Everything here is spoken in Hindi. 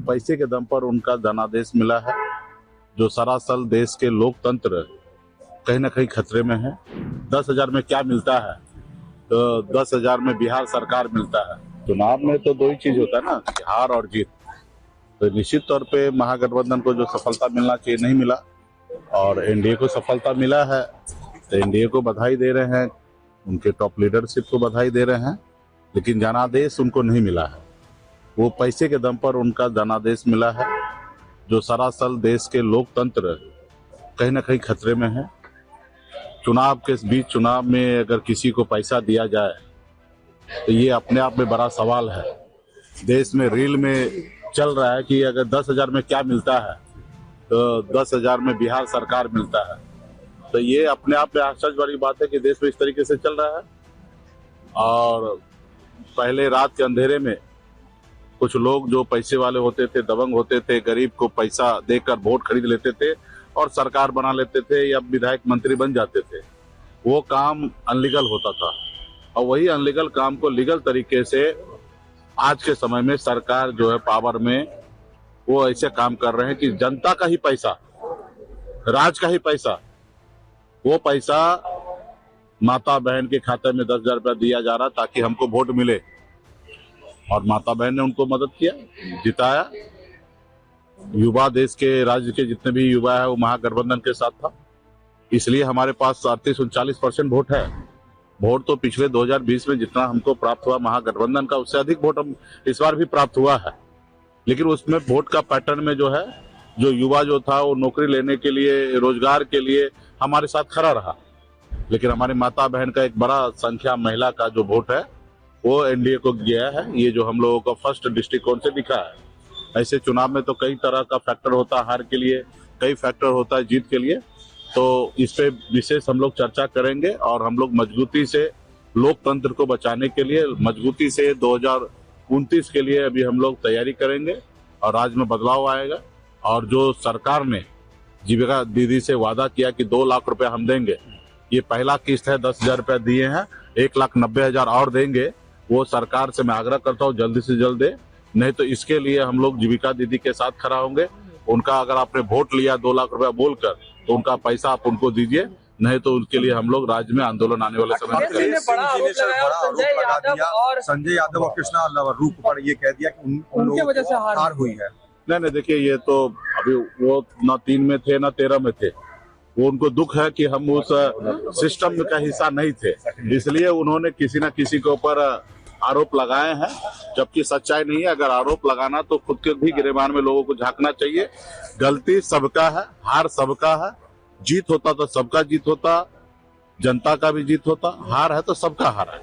पैसे के दम पर उनका धनादेश मिला है, जो सरासल देश के लोकतंत्र कहीं ना कहीं खतरे में है। 10,000 में क्या मिलता है, तो 10,000 में बिहार सरकार मिलता है। चुनाव में तो दो ही चीज होता है ना, हार और जीत। तो निश्चित तौर पे महागठबंधन को जो सफलता मिलना चाहिए नहीं मिला, और एनडीए को सफलता मिला है। तो एनडीए को बधाई दे रहे हैं, उनके टॉप लीडरशिप को बधाई दे रहे हैं, लेकिन जनादेश उनको नहीं मिला है। वो पैसे के दम पर उनका जनादेश मिला है, जो सरासल देश के लोकतंत्र कहीं ना कहीं खतरे में है। चुनाव के बीच चुनाव में अगर किसी को पैसा दिया जाए तो ये अपने आप में बड़ा सवाल है। देश में रील में चल रहा है कि अगर 10,000 में क्या मिलता है, तो 10,000 में बिहार सरकार मिलता है। तो ये अपने आप में आश्चर्य वाली बात है कि देश में इस तरीके से चल रहा है। और पहले रात के अंधेरे में कुछ लोग जो पैसे वाले होते थे, दबंग होते थे, गरीब को पैसा देकर वोट खरीद लेते थे और सरकार बना लेते थे या विधायक मंत्री बन जाते थे। वो काम अनलीगल होता था, और वही अनलीगल काम को लीगल तरीके से आज के समय में सरकार जो है पावर में, वो ऐसे काम कर रहे हैं कि जनता का ही पैसा, राज का ही पैसा, वो पैसा माता बहन के खाते में 10,000 रुपया दिया जा रहा ताकि हमको वोट मिले। और माता बहन ने उनको मदद किया, जिताया। युवा, देश के राज्य के जितने भी युवा है वो महागठबंधन के साथ था, इसलिए हमारे पास 38-39% वोट है। वोट तो पिछले 2020 में जितना हमको प्राप्त हुआ महागठबंधन का, उससे अधिक वोट हम इस बार भी प्राप्त हुआ है। लेकिन उसमें वोट का पैटर्न में जो है, जो युवा जो था वो नौकरी लेने के लिए, रोजगार के लिए हमारे साथ खड़ा रहा। लेकिन हमारी माता बहन का एक बड़ा संख्या महिला का जो वोट है वो एनडीए को गया है। ये जो हम लोगों का फर्स्ट दृष्टिकोण से दिखा है। ऐसे चुनाव में तो कई तरह का फैक्टर होता है हार के लिए, कई फैक्टर होता है जीत के लिए। तो इस पे विशेष हम लोग चर्चा करेंगे, और हम लोग मजबूती से लोकतंत्र को बचाने के लिए, मजबूती से 2029 के लिए अभी हम लोग तैयारी करेंगे, और राज्य में बदलाव आएगा। और जो सरकार ने जीविका दीदी से वादा किया कि 2 लाख रुपए हम देंगे, ये पहला किस्त है, 10,000 रुपए दिए हैं, 1,90,000 और देंगे। वो सरकार से मैं आग्रह करता हूँ जल्दी से जल्द दे, नहीं तो इसके लिए हम लोग जीविका दीदी के साथ खड़ा होंगे। उनका अगर आपने वोट लिया 2 लाख रुपया बोलकर, तो उनका पैसा आप उनको दीजिए, नहीं तो उनके लिए हम लोग राज्य में आंदोलन आने वाले समय में करेंगे। संजय यादव और कृष्णा रूप पर ये कह दिया कि उनकी वजह से हार हुई है। नहीं, देखिए, ये तो अभी वो ना 3 में थे ना 13 में थे। वो उनको दुख है कि हम उस सिस्टम का हिस्सा नहीं थे, इसलिए उन्होंने किसी न किसी के ऊपर आरोप लगाए हैं, जबकि सच्चाई नहीं है। अगर आरोप लगाना तो खुद के भी गिरेबान में लोगों को झांकना चाहिए। गलती सबका है, हार सबका है। जीत होता तो सबका जीत होता, जनता का भी जीत होता। हार है तो सबका हार है।